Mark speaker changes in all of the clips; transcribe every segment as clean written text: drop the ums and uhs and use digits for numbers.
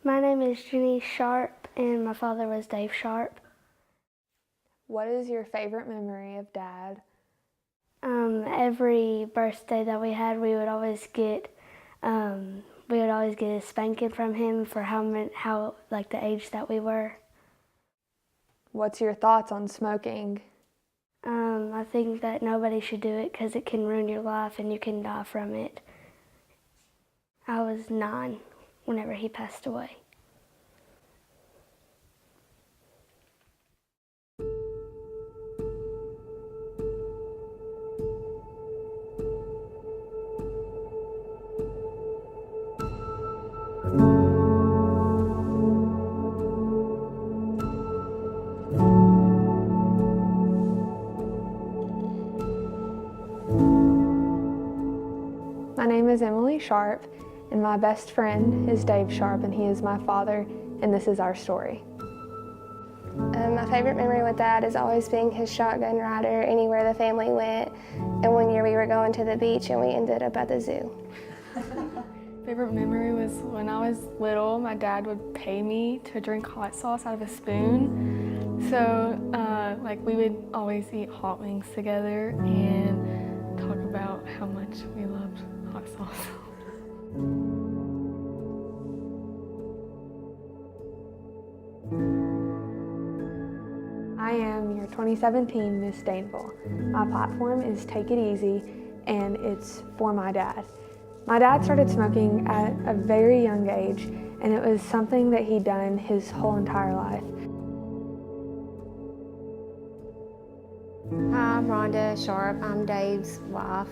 Speaker 1: My name is Jenny Sharp, and my father was Dave Sharp.
Speaker 2: What is your favorite memory of Dad?
Speaker 1: Every birthday that we had, we would always get a spanking from him for how the age that we were.
Speaker 2: What's your thoughts on smoking?
Speaker 1: I think that nobody should do it because it can ruin your life and you can die from it. I was 9 whenever he passed away.
Speaker 2: My name is Emily Sharp, and my best friend is Dave Sharp, and he is my father, and this is our story.
Speaker 3: My favorite memory with Dad is always being his shotgun rider anywhere the family went. And one year we were going to the beach and we ended up at the zoo.
Speaker 4: Favorite memory was when I was little, my dad would pay me to drink hot sauce out of a spoon. So we would always eat hot wings together and talk about how much we loved hot sauce.
Speaker 2: I am your 2017 Miss Danville. My platform is Take It Easy, and it's for my dad. My dad started smoking at a very young age, and it was something that he'd done his whole entire life.
Speaker 5: Hi, I'm Rhonda Sharp. I'm Dave's wife,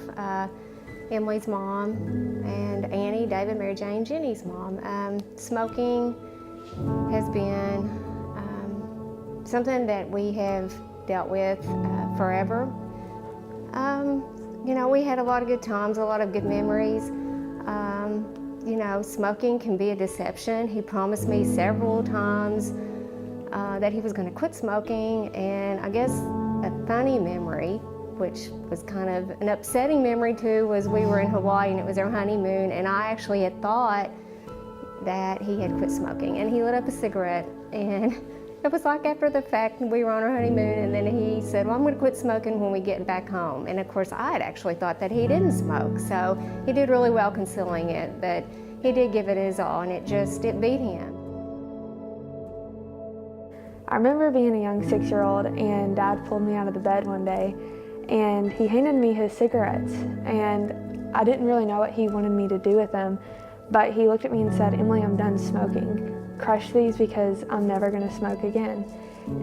Speaker 5: Emily's mom, and Annie, David, Mary Jane, Jenny's mom. Smoking has been something that we have dealt with forever. We had a lot of good times, a lot of good memories. Smoking can be a deception. He promised me several times that he was going to quit smoking, and I guess a funny memory, which was kind of an upsetting memory too, was we were in Hawaii and it was our honeymoon, and I actually had thought that he had quit smoking, and he lit up a cigarette, and it was like after the fact, we were on our honeymoon, and then he said, well, I'm going to quit smoking when we get back home. And of course, I had actually thought that he didn't smoke, so he did really well concealing it, but he did give it his all, and it beat him.
Speaker 2: I remember being a young 6-year-old, and Dad pulled me out of the bed one day, and he handed me his cigarettes, and I didn't really know what he wanted me to do with them, but he looked at me and said, Emily, I'm done smoking. Crush these because I'm never going to smoke again.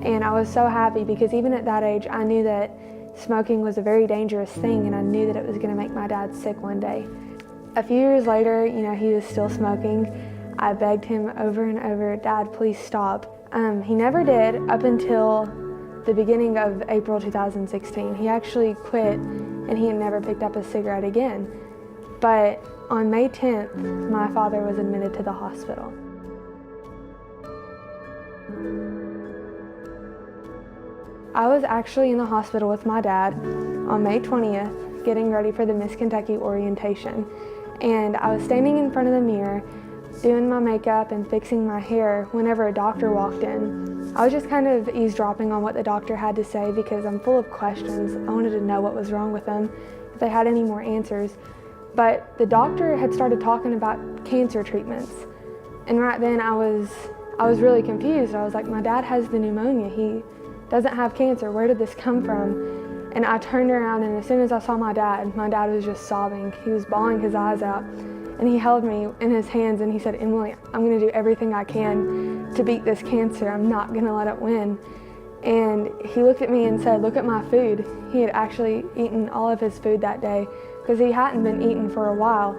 Speaker 2: And I was so happy because even at that age, I knew that smoking was a very dangerous thing, and I knew that it was going to make my dad sick one day. A few years later, he was still smoking. I begged him over and over, Dad, please stop. He never did up until the beginning of April 2016. He actually quit, and he had never picked up a cigarette again. But on May 10th, my father was admitted to the hospital. I was actually in the hospital with my dad on May 20th, getting ready for the Miss Kentucky orientation. And I was standing in front of the mirror, doing my makeup and fixing my hair whenever a doctor walked in. I was just kind of eavesdropping on what the doctor had to say because I'm full of questions. I wanted to know what was wrong with them, if they had any more answers. But the doctor had started talking about cancer treatments. And right then I was really confused. I was like, my dad has the pneumonia. He doesn't have cancer. Where did this come from? And I turned around, and as soon as I saw my dad was just sobbing. He was bawling his eyes out, and he held me in his hands and he said, Emily, I'm going to do everything I can to beat this cancer. I'm not going to let it win. And he looked at me and said, look at my food. He had actually eaten all of his food that day because he hadn't been eating for a while.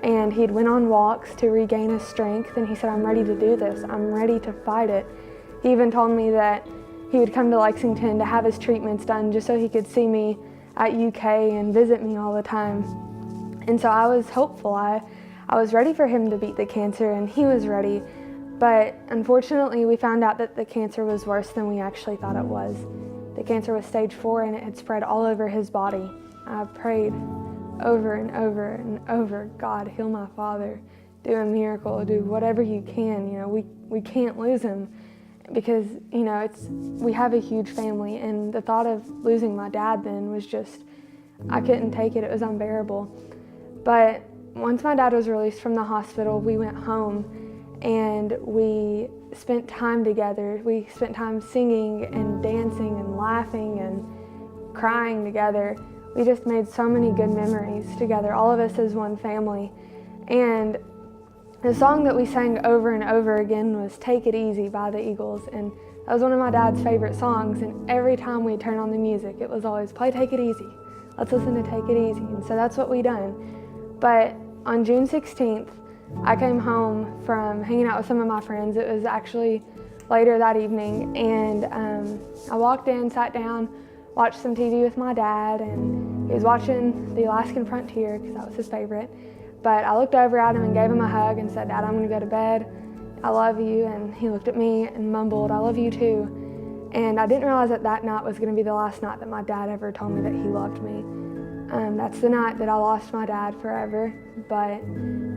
Speaker 2: And he'd went on walks to regain his strength, and he said, I'm ready to do this. I'm ready to fight it. He even told me that he would come to Lexington to have his treatments done just so he could see me at UK and visit me all the time. And so I was hopeful. I was ready for him to beat the cancer, and he was ready. But unfortunately, we found out that the cancer was worse than we actually thought it was. The cancer was stage 4, and it had spread all over his body. I prayed over and over and over, God, heal my father. do a miracle, do whatever you can. We can't lose him because, we have a huge family, and the thought of losing my dad then was just, I couldn't take it. It was unbearable. But once my dad was released from the hospital, we went home and we spent time together. We spent time singing and dancing and laughing and crying together. We just made so many good memories together, all of us as one family. And the song that we sang over and over again was Take It Easy by the Eagles. And that was one of my dad's favorite songs. And every time we'd turn on the music, it was always, play Take It Easy. Let's listen to Take It Easy. And so that's what we done. But on June 16th, I came home from hanging out with some of my friends. It was actually later that evening, and I walked in, sat down, watched some TV with my dad, and he was watching The Alaskan Frontier because that was his favorite. But I looked over at him and gave him a hug and said, Dad, I'm gonna go to bed. I love you. And he looked at me and mumbled, I love you too. And I didn't realize that night was gonna be the last night that my dad ever told me that he loved me. That's the night that I lost my dad forever, but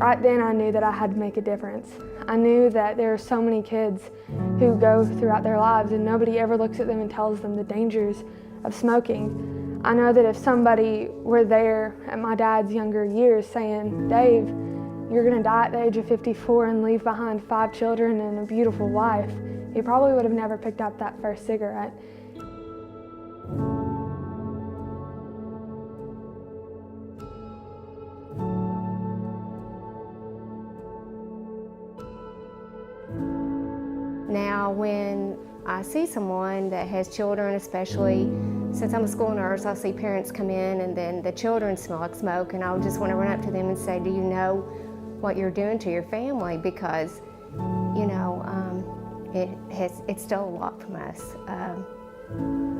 Speaker 2: right then I knew that I had to make a difference. I knew that there are so many kids who go throughout their lives and nobody ever looks at them and tells them the dangers of smoking. I know that if somebody were there at my dad's younger years saying, Dave, you're gonna die at the age of 54 and leave behind 5 children and a beautiful wife, he probably would have never picked up that first cigarette.
Speaker 5: Now, when I see someone that has children, especially since I'm a school nurse, I'll see parents come in and then the children smell like smoke, and I'll just want to run up to them and say, do you know what you're doing to your family? Because, it stole a lot from us.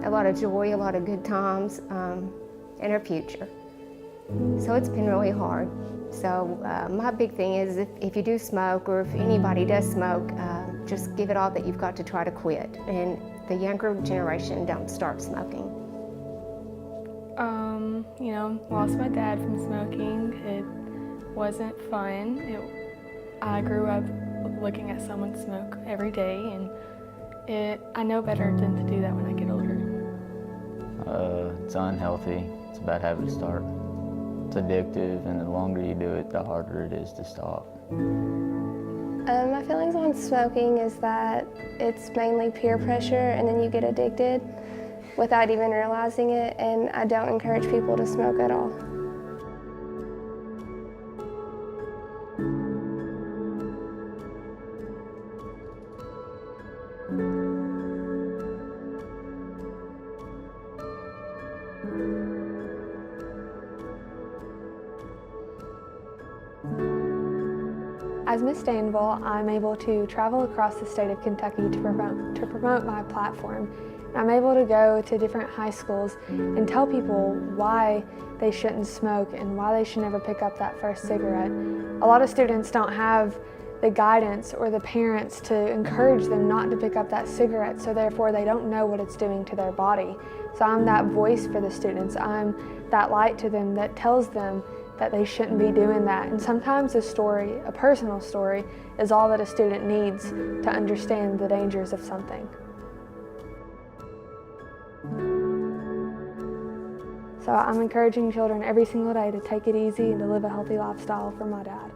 Speaker 5: A lot of joy, a lot of good times in our future. So it's been really hard. So my big thing is if you do smoke, or if anybody does smoke, just give it all that you've got to try to quit. And the younger generation, don't start smoking.
Speaker 4: Lost my dad from smoking. It wasn't fun. I grew up looking at someone smoke every day, and I know better than to do that when I get older.
Speaker 6: It's unhealthy. It's a bad habit to start. It's addictive, and the longer you do it, the harder it is to stop.
Speaker 3: My feelings on smoking is that it's mainly peer pressure, and then you get addicted without even realizing it, and I don't encourage people to smoke at all.
Speaker 2: As Miss Danville, I'm able to travel across the state of Kentucky to promote my platform. I'm able to go to different high schools and tell people why they shouldn't smoke and why they should never pick up that first cigarette. A lot of students don't have the guidance or the parents to encourage them not to pick up that cigarette, so therefore they don't know what it's doing to their body. So I'm that voice for the students. I'm that light to them that tells them that they shouldn't be doing that. And sometimes a personal story, is all that a student needs to understand the dangers of something. So I'm encouraging children every single day to take it easy and to live a healthy lifestyle for my dad.